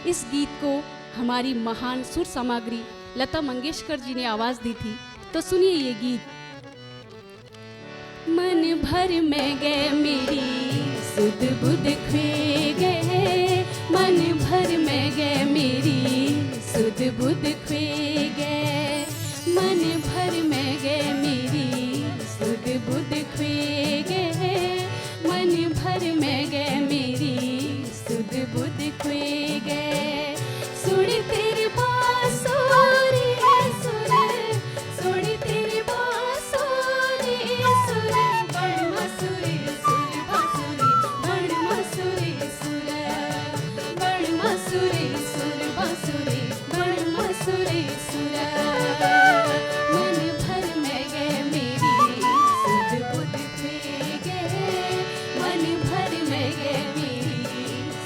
इस गीत को हमारी महान सुर सामग्री लता मंगेशकर जी ने आवाज दी थी। तो सुनिए ये गीत। मन भर में गए मेरी सुध बुध खुए गए, मन भर में गए मेरी सुध बुध खुए गए, मन भर में गए मेरी सुध बुध खुए गए, मन भर में गए मेरी सुध बुध खुए गए। सुन तेरी बांसुरी सुर, सुन तेरी बांसुरी सुर, बड़ मसूरी सुर बांसुरी, बड़ मसूरी सुर, बड़ मसूरी सुर बांसुरी, बड़ मसूरी सुर। मन भर में गए मेरी सुध बुध खुए गए, मन भर में गए मेरी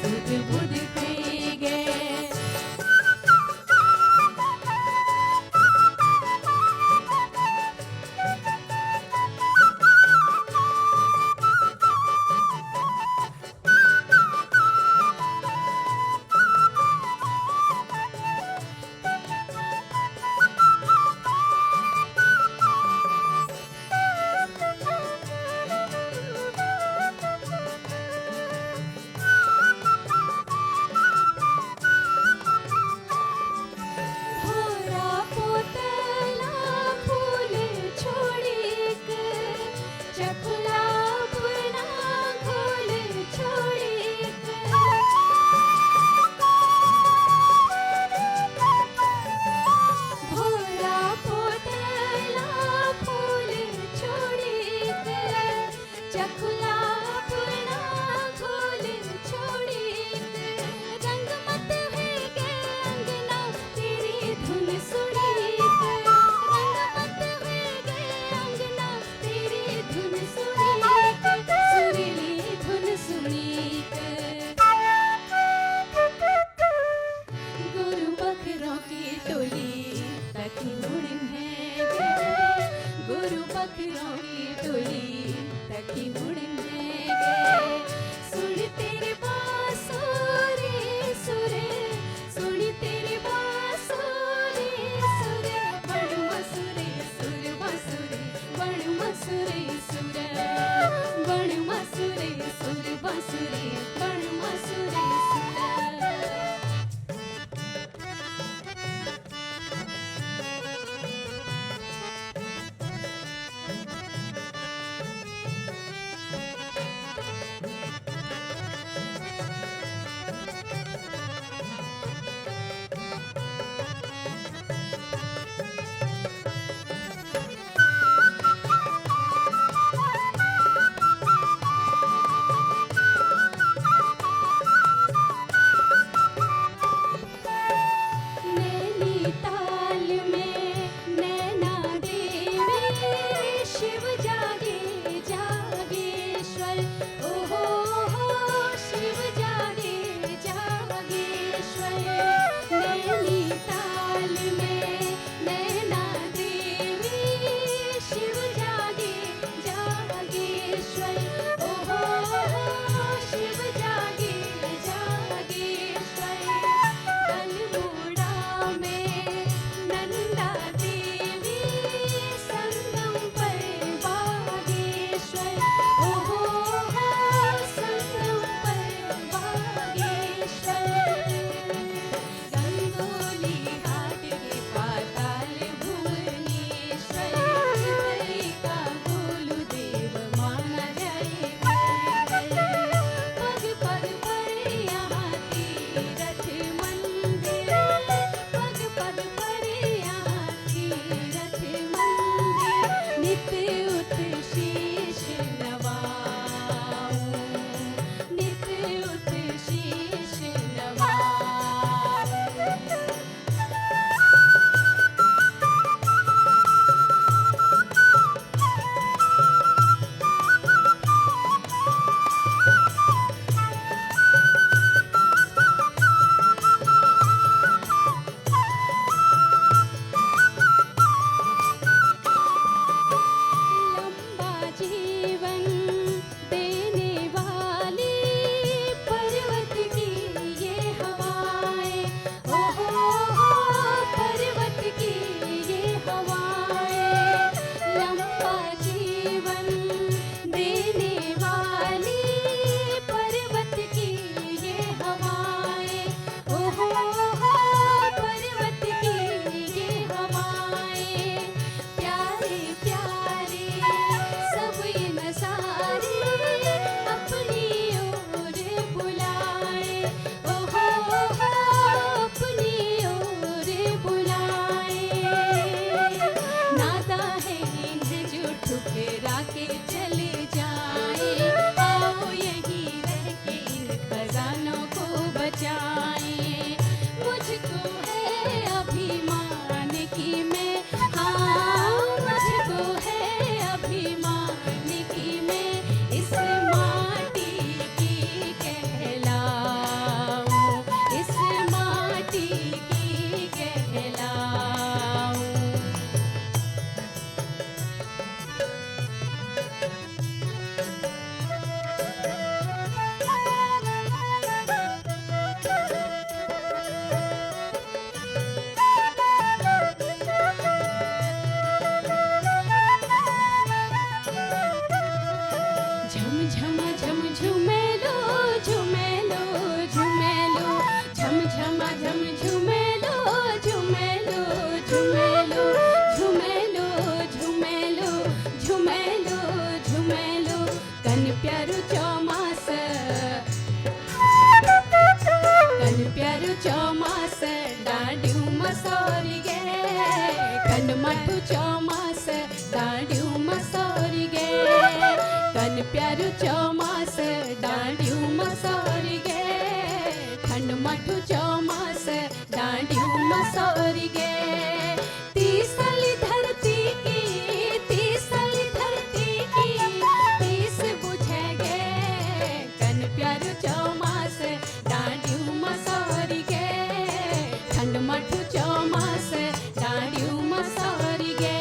सुध बुध खुए गए। शिव जागे जागेश्वर, ओहो चौमास कन प्यारो चौमास डांडियो मसोरी गे कन मठू चौमास डांडियो मसोरी गे कन प्यारो चौमास डांडियो मसोरी गे खंड मठू चौमास डांडियो मसोरी गे तीसली धरती की तीसली धरती की तीस बुझेगे कन प्यारो चौमास डांडियो मसोरी गे खंड मठू चौमास डांडियो मसोरी गे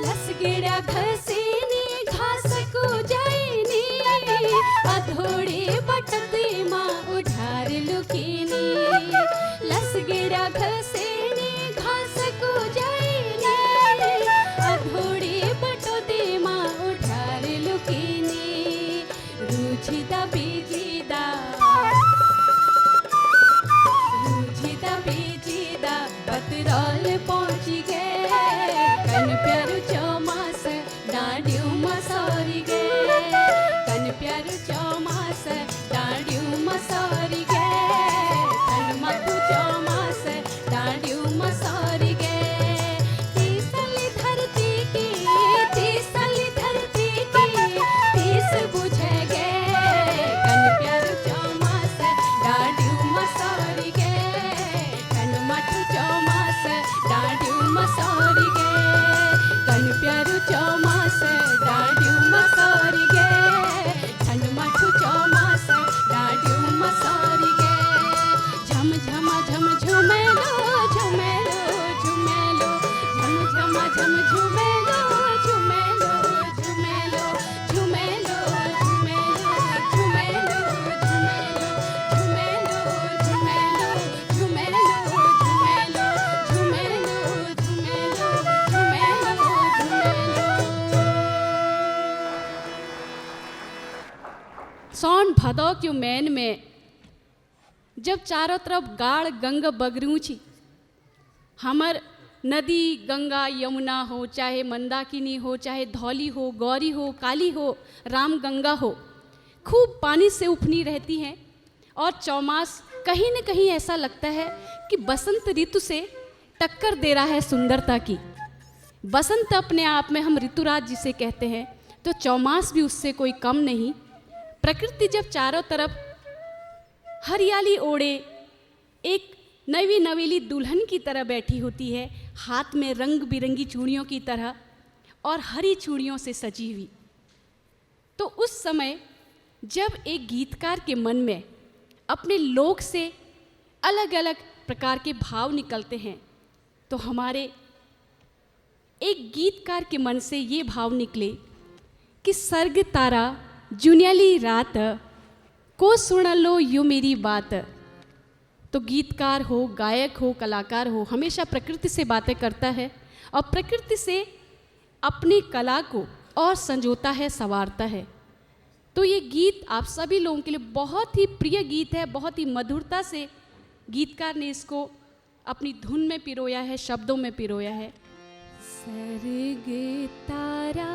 लसगेड़ा घसेनी घास को जाइनी अधोड़े बटते माँ उठार लुकीनी लसगेड़ा घसेनी घास को जाइनी अधोड़े बटते माँ उठार लुकीनी रुचिता बीजीदा बतरौल पहुँच गए कन प्यारो चौमास डांडियो मसोरी गे कन प्यारो चौमास डांडियो मसोरी गे कन मठू चौमास डांडियो मसोरी गे तीसली धरती की तीसली धरती की तीस बुझेगे कन प्यारो चौमास डांडियो मसोरी गे कन मठू चौमास डांडियो मसोरी गे कन प्यारो चौमास डांडियो मसोरी गे खंड मठू चौमास डांडियो मसोरी गे झम झमा झम झुमेलो झुमेलो झुमेलो झम झमा झम झुमेलो झुमेलो झुमेलो झुमेलो झुमेलो झुमेलो झुमेलो झुमेलो झुमेलो झुमेलो झुमेलो झुमेलो झुमेलो झुमेलो झुमेलो। सौन भदौ के मैन में जब चारों तरफ गाढ़ गंग बगरू छी हमर नदी गंगा यमुना हो चाहे मंदाकिनी हो चाहे धौली हो गौरी हो काली हो राम गंगा हो खूब पानी से उफनी रहती हैं और चौमास कहीं न कहीं ऐसा लगता है कि बसंत ऋतु से टक्कर दे रहा है सुंदरता की। बसंत अपने आप में हम ऋतुराज जिसे कहते हैं तो चौमास भी उससे कोई कम नहीं। प्रकृति जब चारों तरफ हरियाली ओढ़े एक नवी नवेली दुल्हन की तरह बैठी होती है हाथ में रंग बिरंगी चूड़ियों की तरह और हरी चूड़ियों से सजी हुई, तो उस समय जब एक गीतकार के मन में अपने लोक से अलग अलग प्रकार के भाव निकलते हैं तो हमारे एक गीतकार के मन से ये भाव निकले कि सर्ग तारा जुनियाली रात को सुन लो यू मेरी बात। तो गीतकार हो गायक हो कलाकार हो हमेशा प्रकृति से बातें करता है और प्रकृति से अपनी कला को और संजोता है संवारता है। तो ये गीत आप सभी लोगों के लिए बहुत ही प्रिय गीत है, बहुत ही मधुरता से गीतकार ने इसको अपनी धुन में पिरोया है, शब्दों में पिरोया है। सर्ग तारा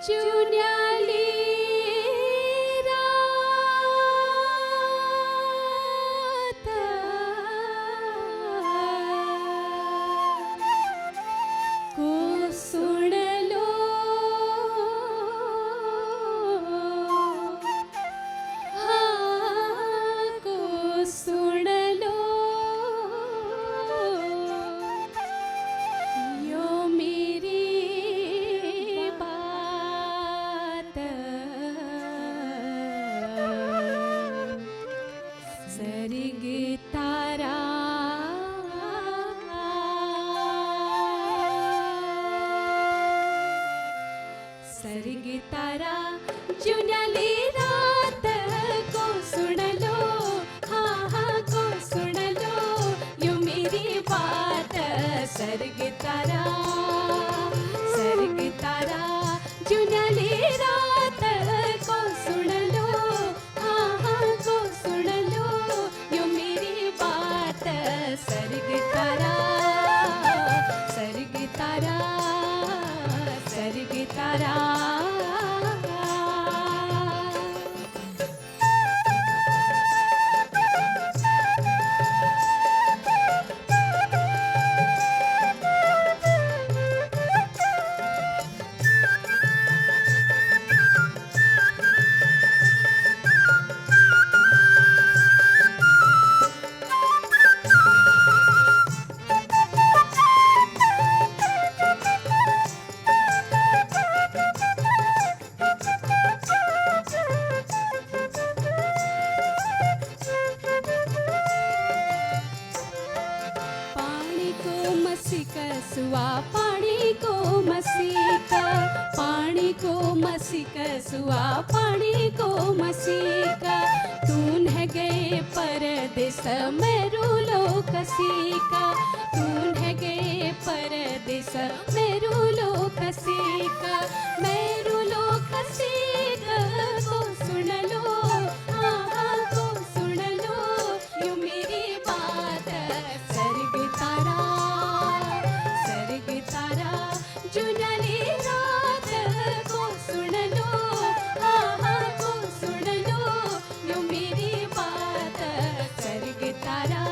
जुनियाली रात को सुन लो हाँ को सुन लो यो मेरी बात। तारा जुन्याली रात को सुन लो, हाँ हाँ को सुन लो यू मेरी बात। सर्ग तारा जुन्याली रात को सुन लो, हाँ हाँ को सुन लो यू मेरी बात। सर्ग तारा सर्ग तारा सर्ग तारा। सुआ पानी को मसीका, पानी को मसीका सुआ पानी को मसीका। तून है गए परदेस मेरू लोक सीका, तून है गए परदेस मेरू लोक सीका। मेरू लोक सीका को सुन लो, हाँ हाँ को सुन लो यू मेरी बात। सर्ग तारा जुन्याली रात को सुन लो, हाँ हाँ को सुन लो यू मेरी बात। सर्ग तारा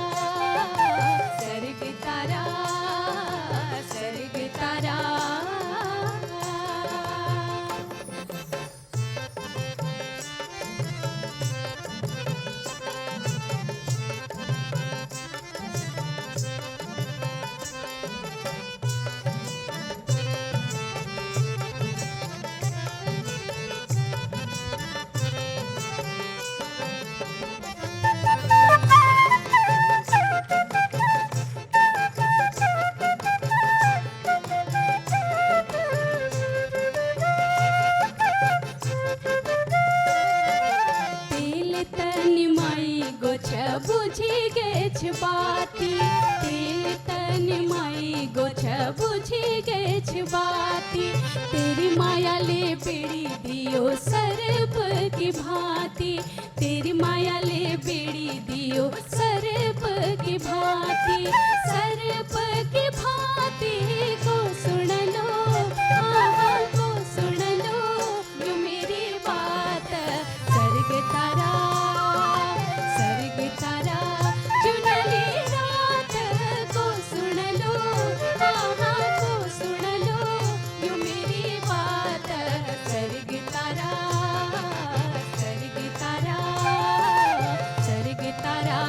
सर्ग तारा सर्ग तारा। बुझी गेछ बाती तेल तन माई गोछ बुझी गेछ बाती। तेरी माया ले बेड़ी दियो सर्प की भांति, तेरी माया ले बेड़ी दियो सर्प की भांति। सर्प की भांति को सुन लो, हाँ को सुन लो यू मेरी बात। सर्ग तारा जुन्याली रात को सुन लो, हाँ हाँ को सुन लो यू मेरी बात। सर्ग तारा सर्ग तारा सर्ग तारा।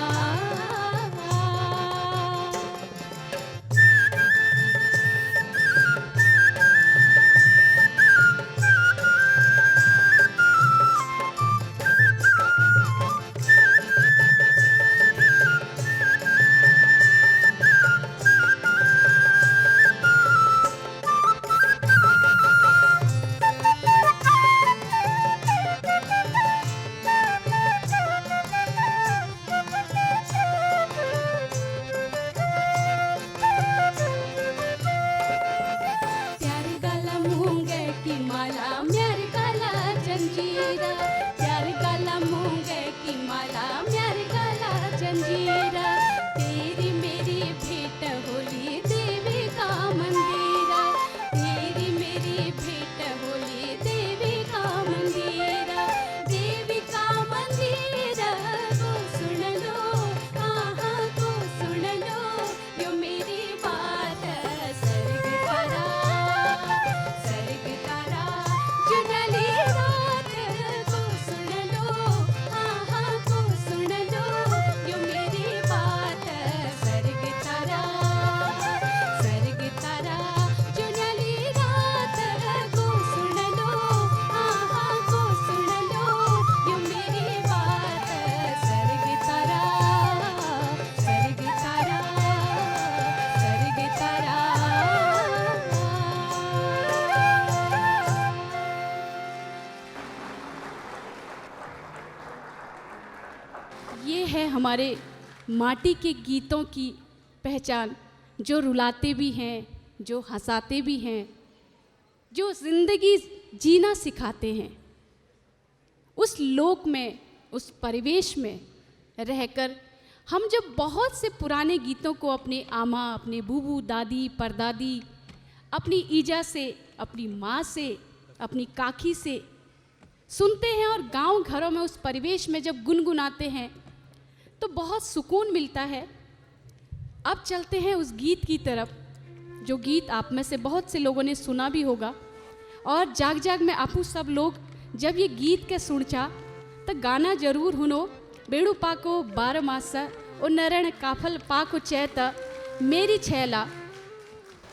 हमारे माटी के गीतों की पहचान, जो रुलाते भी हैं, जो हंसाते भी हैं, जो ज़िंदगी जीना सिखाते हैं। उस लोक में, उस परिवेश में रहकर हम जब बहुत से पुराने गीतों को अपने आमा, अपने बूबू, दादी, परदादी, अपनी ईजा से, अपनी माँ से, अपनी काकी से सुनते हैं और गांव घरों में उस परिवेश में जब गुनगुनाते हैं तो बहुत सुकून मिलता है। अब चलते हैं उस गीत की तरफ, जो गीत आप में से बहुत से लोगों ने सुना भी होगा। और जाग जाग में आपू सब लोग जब ये गीत के सुनचा तो गाना जरूर हुनो। बेड़ू पाको 12 मास ओ नरण काफल पाको चैत मेरी छैला।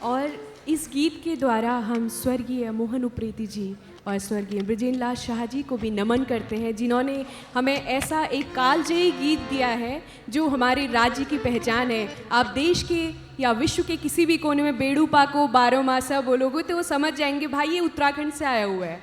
और इस गीत के द्वारा हम स्वर्गीय मोहन उप्रेती जी और स्वर्गीय बृजेंद्रलाल शाह जी को भी नमन करते हैं, जिन्होंने हमें ऐसा एक कालजयी गीत दिया है जो हमारे राज्य की पहचान है। आप देश के या विश्व के किसी भी कोने में बेड़ू पाको 12 मासा बोलोगे तो वो समझ जाएंगे भाई ये उत्तराखंड से आया हुआ है।